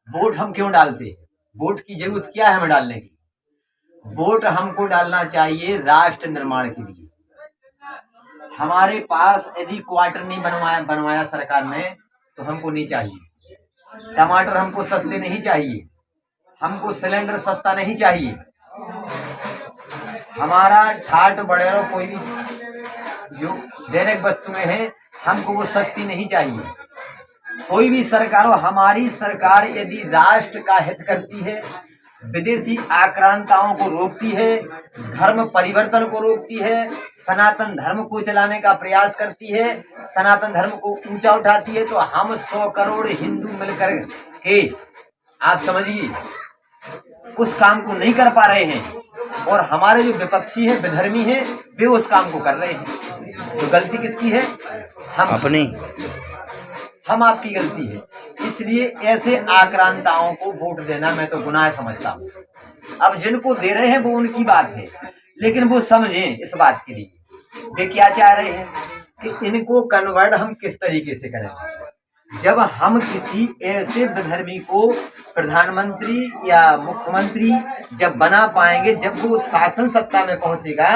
Vote हम क्यों डालते हैं? वोट की जरूरत क्या है हमें डालने की? वोट हमको डालना चाहिए राष्ट्र निर्माण के लिए। हमारे पास यदि क्वार्टर नहीं बनवाया सरकार ने तो हमको नहीं चाहिए। टमाटर हमको सस्ते नहीं चाहिए, हमको सिलेंडर सस्ता नहीं चाहिए। हमारा ठाट बड़ेरो कोई भी जो दैनिक वस्तुएं हैं हमको वो सस्ती नहीं चाहिए। कोई भी सरकार हो, हमारी सरकार यदि राष्ट्र का हित करती है, विदेशी आक्रांताओं को रोकती है, धर्म परिवर्तन को रोकती है, सनातन धर्म को चलाने का प्रयास करती है, सनातन धर्म को ऊंचा उठाती है, तो हम 100 करोड़ हिंदू मिलकर के आप समझिए उस काम को नहीं कर पा रहे हैं, और हमारे जो विपक्षी हैं, विधर्मी हैं, वे उस काम को कर रहे हैं। तो गलती किसकी है? हम अपनी। हम आपकी गलती है। इसलिए ऐसे आक्रांताओं को वोट देना मैं तो गुनाह समझता हूँ। अब जिनको दे रहे हैं वो उनकी बात है, लेकिन वो समझें इस बात के लिए वे क्या चाह रहे हैं कि इनको कन्वर्ट हम किस तरीके से करें। जब हम किसी ऐसे विधर्मी को प्रधानमंत्री या मुख्यमंत्री जब बना पाएंगे, जब वो शासन सत्ता में पहुंचेगा,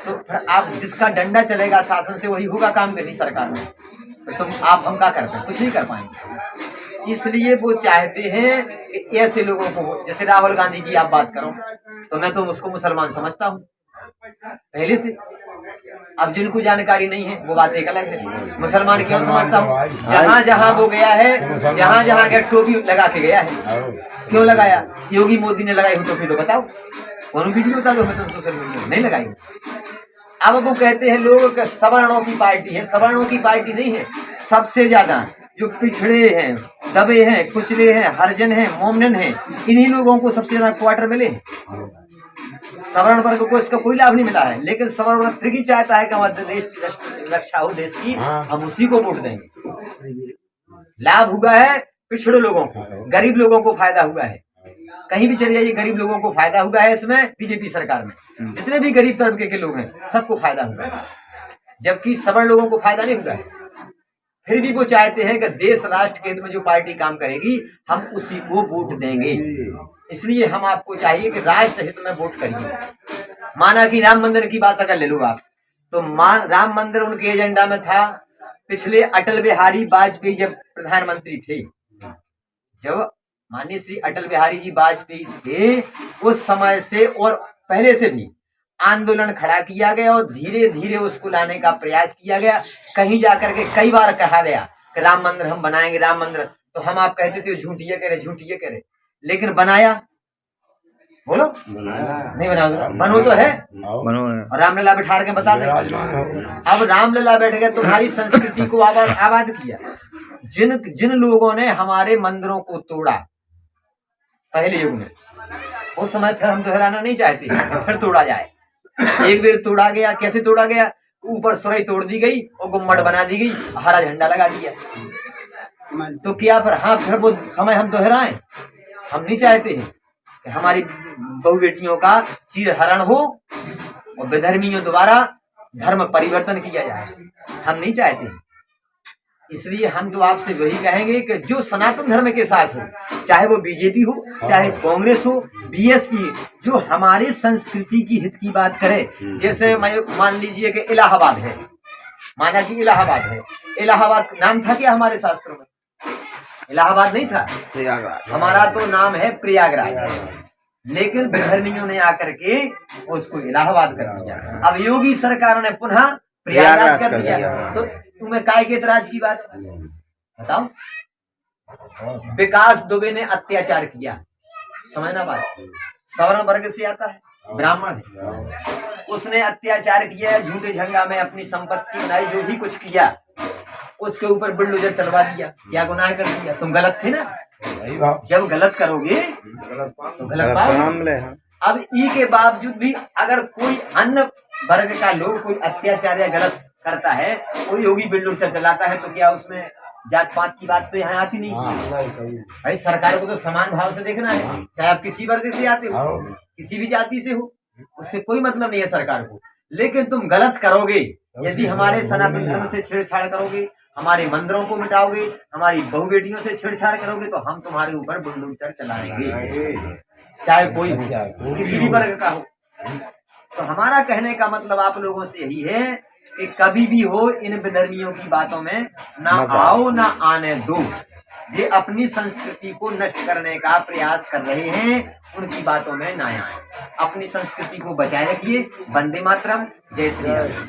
तो फिर आप जिसका डंडा चलेगा शासन से वही होगा काम करनी सरकार में। तो तुम हम क्या करते हैं? कुछ नहीं कर पाएंगे। इसलिए वो चाहते हैं कि ऐसे लोगों को, जैसे राहुल गांधी की आप बात करो तो मैं तो उसको मुसलमान समझता हूँ पहले से। अब जिनको जानकारी नहीं है वो बात एक अलग है। मुसलमान क्यों समझता हूँ? जहां जहां वो गया है, जहां जहां गया टोपी लगा के गया है। क्यों लगाया? योगी मोदी ने लगाई हुई टोपी तो बताओ, कौन वीडियो बता दो, मैं तो सोशल मीडिया नहीं लगाई। अब वो कहते हैं लोग सवर्णों की पार्टी है। सवर्णों की पार्टी नहीं है, सबसे ज्यादा जो पिछड़े हैं, दबे हैं, कुचले हैं, हरिजन हैं, मोमनन हैं, इन्हीं लोगों को सबसे ज्यादा क्वार्टर मिले। सवर्ण वर्ग को इसका कोई लाभ नहीं मिला है, लेकिन सवर्ण वर्ग फिर भी चाहता है कि हमारे देश रक्षा हो देश की, हम उसी को वोट देंगे। लाभ हुआ है पिछड़े लोगों को, गरीब लोगों को फायदा हुआ है। कहीं भी चले जाइए गरीब लोगों को फायदा हुआ है। इसमें बीजेपी सरकार में जितने भी गरीब तबके के लोग हैं सबको फायदा हुआ है, जबकि सवर्ण लोगों को फायदा नहीं हुआ है। फिर भी वो चाहते हैं कि देश राष्ट्र के हित में जो पार्टी काम करेगी हम उसी को वोट देंगे। इसलिए हम आपको चाहिए कि राष्ट्र हित में वोट करिए। माना कि राम मंदिर की बात अगर ले लो आप, तो राम मंदिर उनके एजेंडा में था पिछले अटल बिहारी वाजपेयी जब प्रधानमंत्री थे। जब माननीय श्री अटल बिहारी जी वाजपेयी थे, उस समय से और पहले से भी आंदोलन खड़ा किया गया और धीरे धीरे उसको लाने का प्रयास किया गया। कहीं जाकर के कई बार कहा गया कि राम मंदिर हम बनाएंगे, राम मंदिर। तो हम आप कहते थे झूठिए करे, झूठिए करे, लेकिन बनाया? बोलो नहीं बनाओ? बनो तो है, बनो। और रामलला बिठा के बता दे। अब रामलला बैठ गए, तुम्हारी संस्कृति को आबाद किया। जिन लोगों ने हमारे मंदिरों को तोड़ा पहले युग में, उस समय फिर हम दोहराना नहीं चाहते, फिर तोड़ा जाए। एक बार तोड़ा गया, कैसे तोड़ा गया? ऊपर सुरई तोड़ दी गई और गुम्मट बना दी गई, हरा झंडा लगा दिया। तो क्या फिर? हाँ, फिर वो समय हम दोहराएं? हम नहीं चाहते हैं कि हमारी बहु बेटियों का चीर हरण हो और विधर्मियों द्वारा धर्म परिवर्तन किया जाए, हम नहीं चाहते हैं। इसलिए हम तो आपसे वही कहेंगे कि जो सनातन धर्म के साथ हो, चाहे वो बीजेपी हो, चाहे कांग्रेस हो, बीएसपी, जो हमारे संस्कृति की हित की बात करे। जैसे मान लीजिए कि इलाहाबाद है, माना कि इलाहाबाद है। इलाहाबाद नाम था क्या हमारे शास्त्रों में? इलाहाबाद नहीं था, प्रयागराज। हमारा तो नाम है प्रयागराज, लेकिन विधर्मियों ने आकर के उसको इलाहाबाद कर दिया। अब योगी सरकार ने पुनः प्रयागराज कर दिया। तो तुम्हें काय के इतराज की बात बताओ? विकास दुबे ने अत्याचार किया, समझना बात। सवर्ण वर्ग से आता है, ब्राह्मण है, उसने अत्याचार किया, झूठे झंगा में अपनी संपत्ति बनाई, जो भी कुछ किया उसके ऊपर बुलडोजर चलवा दिया। क्या गुनाह कर दिया? तुम गलत थे ना, जब गलत करोगे तो गलत पाओगे। अब ई के बावजूद भी अगर कोई अन्य वर्ग का लोग कोई अत्याचार या गलत करता है, कोई योगी बुलडोजर चलाता है, तो क्या उसमें जात पात की बात तो यहाँ आती नहीं? भाई सरकार को तो समान भाव से देखना है, चाहे आप किसी वर्ग से आते हो, किसी भी जाति से हो, उससे कोई मतलब नहीं है सरकार को। लेकिन तुम गलत करोगे, यदि हमारे सनातन धर्म से छेड़छाड़ करोगे, हमारे मंदिरों को मिटाओगे, हमारी बहू बेटियों से छेड़छाड़ करोगे तो हम तुम्हारे ऊपर बुलडोजर चलाएंगे, चाहे कोई किसी भी वर्ग का हो। तो हमारा कहने का मतलब आप लोगों से यही है कि कभी भी हो इन विधर्मियों की बातों में ना आओ, ना आने दो। जे अपनी संस्कृति को नष्ट करने का प्रयास कर रहे हैं उनकी बातों में ना आए। अपनी संस्कृति को बचाए रखिए। वंदे मातरम, जय श्री राम।